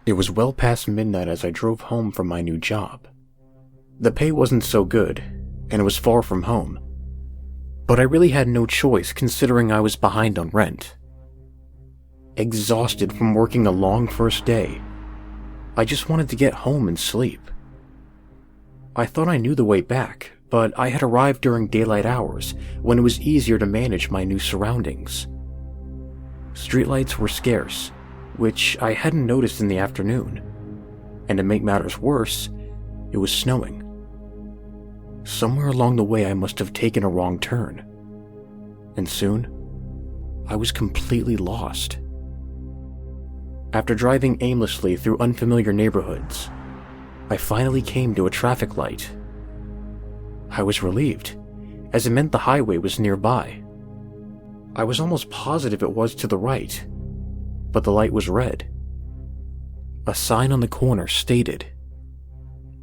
It was well past midnight as I drove home from my new job. The pay wasn't so good, and it was far from home, but I really had no choice considering I was behind on rent. Exhausted from working a long first day, I just wanted to get home and sleep. I thought I knew the way back, but I had arrived during daylight hours when it was easier to manage my new surroundings. Streetlights were scarce, which I hadn't noticed in the afternoon, and to make matters worse, it was snowing. Somewhere along the way I must have taken a wrong turn, and soon, I was completely lost. After driving aimlessly through unfamiliar neighborhoods, I finally came to a traffic light. I was relieved, as it meant the highway was nearby. I was almost positive it was to the right, but the light was red. A sign on the corner stated,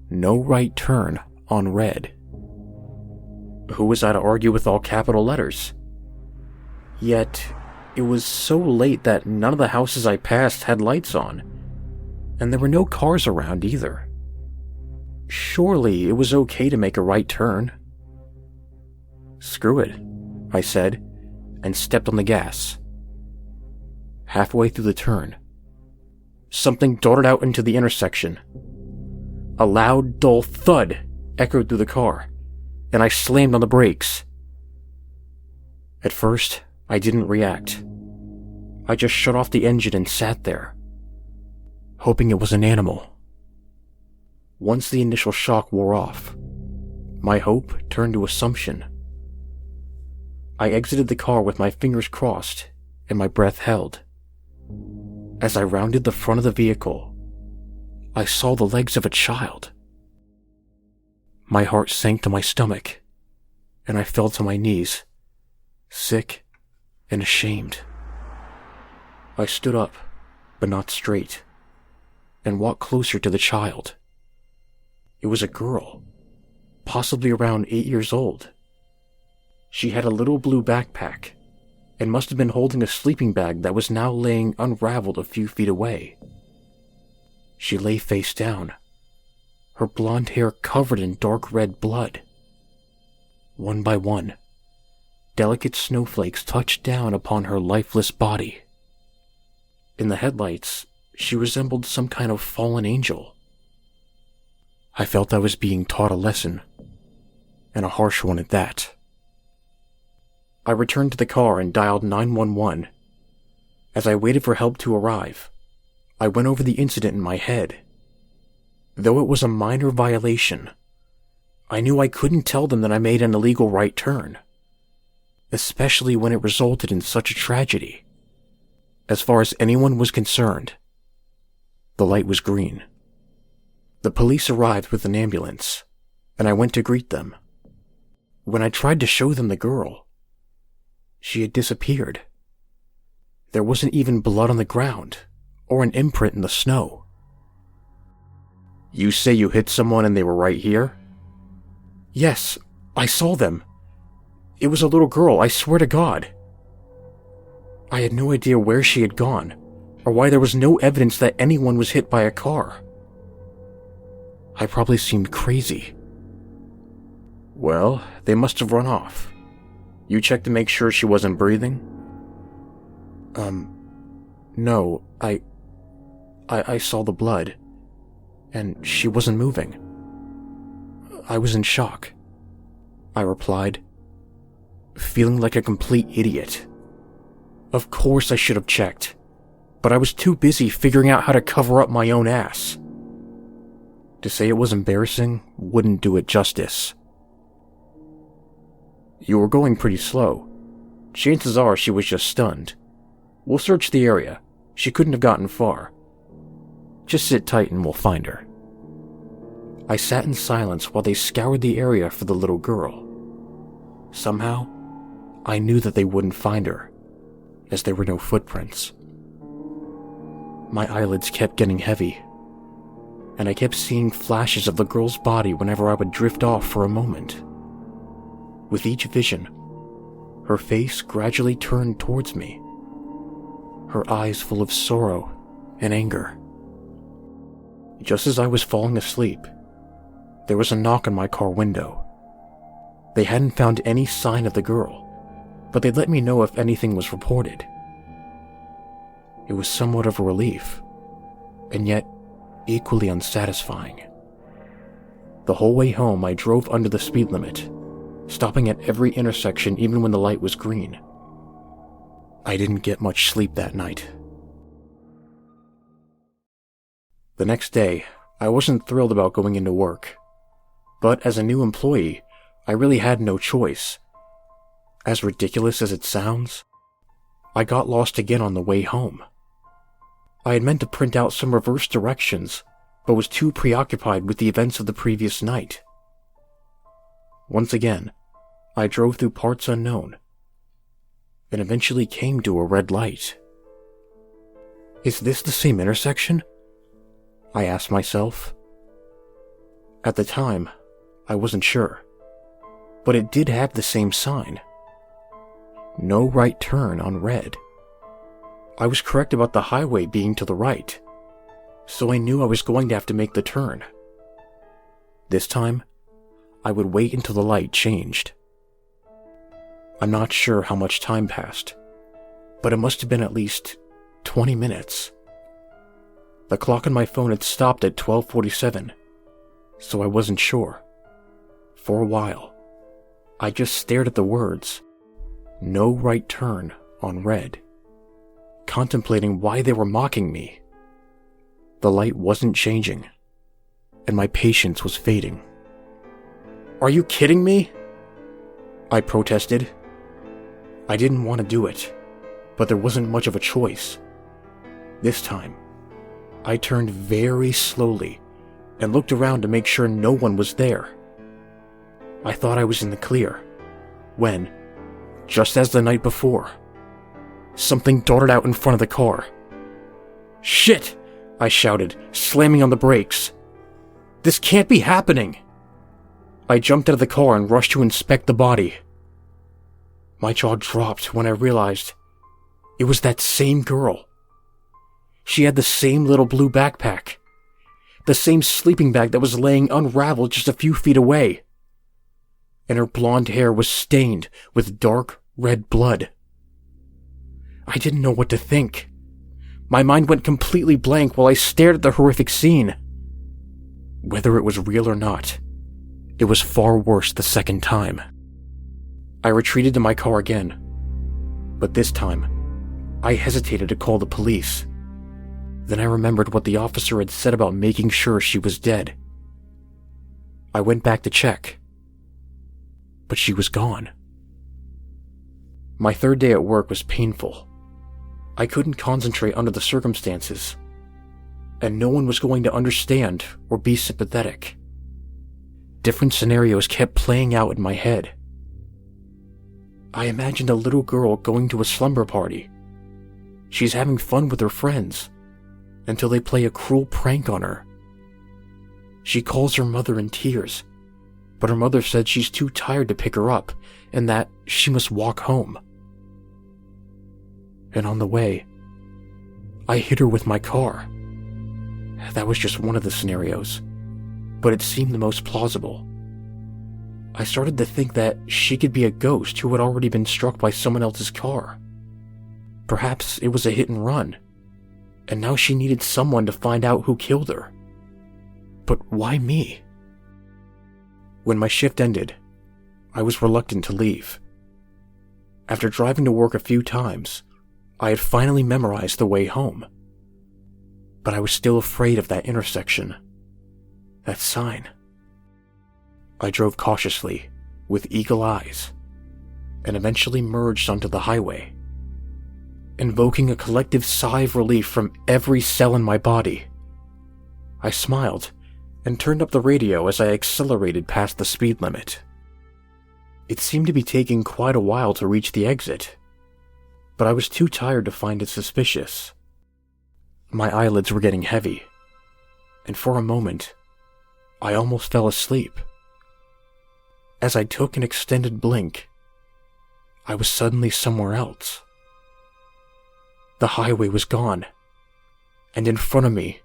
"No right turn on red." Who was I to argue with all capital letters? Yet, it was so late that none of the houses I passed had lights on, and there were no cars around either. Surely it was okay to make a right turn. "Screw it," I said, and stepped on the gas. Halfway through the turn, something darted out into the intersection. A loud, dull thud echoed through the car, and I slammed on the brakes. At first, I didn't react. I just shut off the engine and sat there, hoping it was an animal. Once the initial shock wore off, my hope turned to assumption. I exited the car with my fingers crossed and my breath held. As I rounded the front of the vehicle, I saw the legs of a child. My heart sank to my stomach, and I fell to my knees, sick and ashamed. I stood up, but not straight, and walked closer to the child. It was a girl, possibly around 8 years old. She had a little blue backpack, and must have been holding a sleeping bag that was now laying unraveled a few feet away. She lay face down, her blonde hair covered in dark red blood. One by one, delicate snowflakes touched down upon her lifeless body. In the headlights, she resembled some kind of fallen angel. I felt I was being taught a lesson, and a harsh one at that. I returned to the car and dialed 911. As I waited for help to arrive, I went over the incident in my head. Though it was a minor violation, I knew I couldn't tell them that I made an illegal right turn, especially when it resulted in such a tragedy. As far as anyone was concerned, the light was green. The police arrived with an ambulance, and I went to greet them. When I tried to show them the girl, she had disappeared. There wasn't even blood on the ground, or an imprint in the snow. "You say you hit someone and they were right here?" "Yes, I saw them. It was a little girl, I swear to God." I had no idea where she had gone, or why there was no evidence that anyone was hit by a car. I probably seemed crazy. "Well, they must have run off. You checked to make sure she wasn't breathing?" No, I saw the blood, and she wasn't moving. I was in shock," I replied, feeling like a complete idiot. Of course I should have checked, but I was too busy figuring out how to cover up my own ass. To say it was embarrassing wouldn't do it justice. "You were going pretty slow. Chances are she was just stunned. We'll search the area. She couldn't have gotten far. Just sit tight and we'll find her." I sat in silence while they scoured the area for the little girl. Somehow, I knew that they wouldn't find her, as there were no footprints. My eyelids kept getting heavy, and I kept seeing flashes of the girl's body whenever I would drift off for a moment. With each vision, her face gradually turned towards me, her eyes full of sorrow and anger. Just as I was falling asleep, there was a knock on my car window. They hadn't found any sign of the girl, but they'd let me know if anything was reported. It was somewhat of a relief, and yet equally unsatisfying. The whole way home, I drove under the speed limit, stopping at every intersection even when the light was green. I didn't get much sleep that night. The next day, I wasn't thrilled about going into work, but as a new employee, I really had no choice. As ridiculous as it sounds, I got lost again on the way home. I had meant to print out some reverse directions, but was too preoccupied with the events of the previous night. Once again, I drove through parts unknown, and eventually came to a red light. Is this the same intersection? I asked myself. At the time, I wasn't sure, but it did have the same sign. No right turn on red. I was correct about the highway being to the right, so I knew I was going to have to make the turn. This time, I would wait until the light changed. I'm not sure how much time passed, but it must have been at least 20 minutes. The clock on my phone had stopped at 12:47, so I wasn't sure. For a while, I just stared at the words, "No right turn" on red, contemplating why they were mocking me. The light wasn't changing, and my patience was fading. "Are you kidding me?" I protested. I didn't want to do it, but there wasn't much of a choice. This time, I turned very slowly and looked around to make sure no one was there. I thought I was in the clear, when, just as the night before, something darted out in front of the car. "Shit!" I shouted, slamming on the brakes. "This can't be happening!" I jumped out of the car and rushed to inspect the body. My jaw dropped when I realized it was that same girl. She had the same little blue backpack, the same sleeping bag that was laying unraveled just a few feet away, and her blonde hair was stained with dark red blood. I didn't know what to think. My mind went completely blank while I stared at the horrific scene. Whether it was real or not, it was far worse the second time. I retreated to my car again, but this time, I hesitated to call the police. Then I remembered what the officer had said about making sure she was dead. I went back to check, but she was gone. My third day at work was painful. I couldn't concentrate under the circumstances, and no one was going to understand or be sympathetic. Different scenarios kept playing out in my head. I imagined a little girl going to a slumber party. She's having fun with her friends, until they play a cruel prank on her. She calls her mother in tears, but her mother said she's too tired to pick her up and that she must walk home. And on the way, I hit her with my car. That was just one of the scenarios, but it seemed the most plausible. I started to think that she could be a ghost who had already been struck by someone else's car. Perhaps it was a hit and run, and now she needed someone to find out who killed her. But why me? When my shift ended, I was reluctant to leave. After driving to work a few times, I had finally memorized the way home. But I was still afraid of that intersection, that sign. I drove cautiously, with eagle eyes, and eventually merged onto the highway. Invoking a collective sigh of relief from every cell in my body, I smiled and turned up the radio as I accelerated past the speed limit. It seemed to be taking quite a while to reach the exit, but I was too tired to find it suspicious. My eyelids were getting heavy, and for a moment, I almost fell asleep. As I took an extended blink, I was suddenly somewhere else. The highway was gone, and in front of me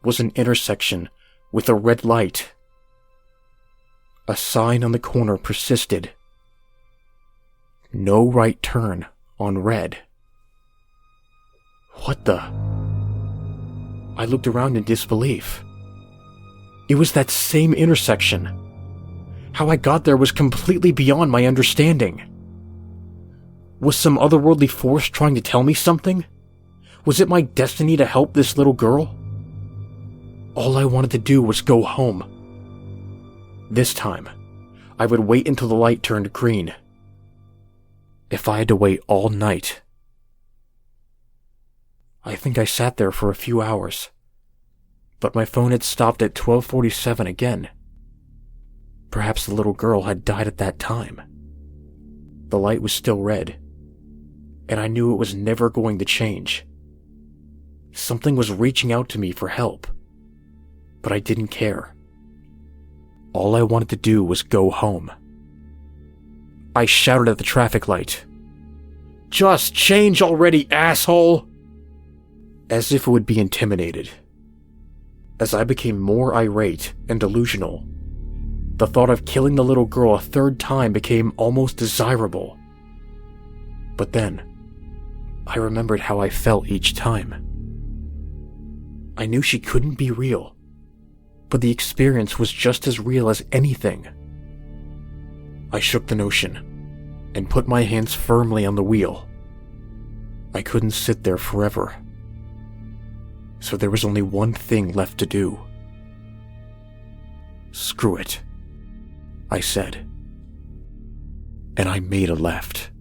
was an intersection with a red light. A sign on the corner persisted. No right turn on red. What the? I looked around in disbelief. It was that same intersection. How I got there was completely beyond my understanding. Was some otherworldly force trying to tell me something? Was it my destiny to help this little girl? All I wanted to do was go home. This time, I would wait until the light turned green. If I had to wait all night. I think I sat there for a few hours, but my phone had stopped at 12:47 again. Perhaps the little girl had died at that time. The light was still red, and I knew it was never going to change. Something was reaching out to me for help, but I didn't care. All I wanted to do was go home. I shouted at the traffic light, "Just change already, asshole!" As if it would be intimidated. As I became more irate and delusional, the thought of killing the little girl a third time became almost desirable. But then, I remembered how I felt each time. I knew she couldn't be real, but the experience was just as real as anything. I shook the notion and put my hands firmly on the wheel. I couldn't sit there forever, so there was only one thing left to do. Screw it, I said, and I made a left.